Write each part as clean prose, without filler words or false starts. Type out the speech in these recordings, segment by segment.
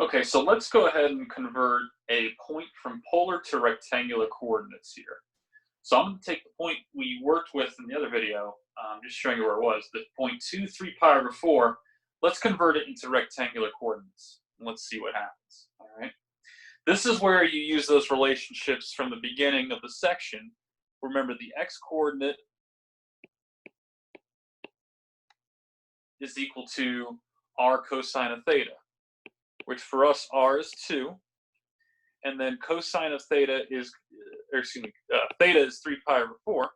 Okay, so let's go ahead and convert a point from polar to rectangular coordinates here. So I'm going to take the point we worked with in the other video, just showing you where it was, the point 2, 3 pi over 4. Let's convert it into rectangular coordinates. And let's see what happens. All right. This is where you use those relationships from the beginning of the section. Remember, the x-coordinate is equal to r cosine of theta, which for us r is 2, and then cosine of theta is, theta is 3 pi over 4.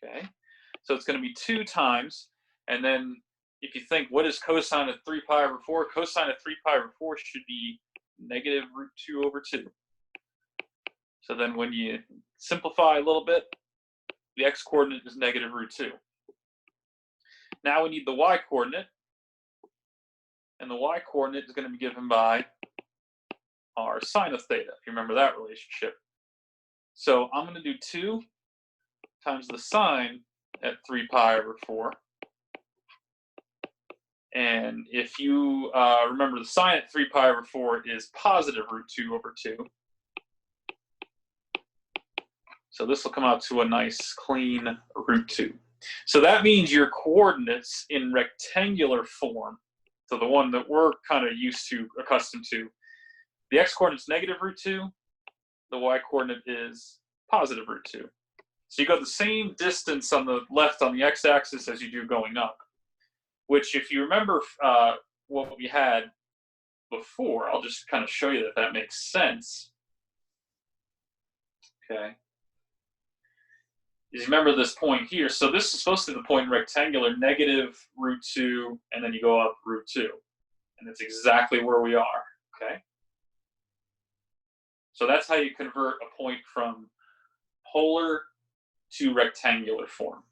Okay, so it's going to be 2 times, and then if you think, what is cosine of 3 pi over 4? Cosine of 3 pi over 4 should be negative root 2 over 2. So then when you simplify a little bit, the x-coordinate is negative root 2. Now we need the y-coordinate, and the y-coordinate is going to be given by r sine of theta, if you remember that relationship. So I'm going to do 2 times the sine at 3 pi over 4. And if you remember, the sine at 3 pi over 4 is positive root 2 over 2. So this will come out to a nice clean root 2. So that means your coordinates in rectangular form, so the one that we're kind of accustomed to, the x-coordinate is negative root 2, the y-coordinate is positive root 2. So you got the same distance on the left on the x-axis as you do going up, which if you remember what we had before, I'll just kind of show you that makes sense. Okay. You remember this point here. So this is supposed to be the point in rectangular, negative root 2, and then you go up root 2. And that's exactly where we are, okay? So that's how you convert a point from polar to rectangular form.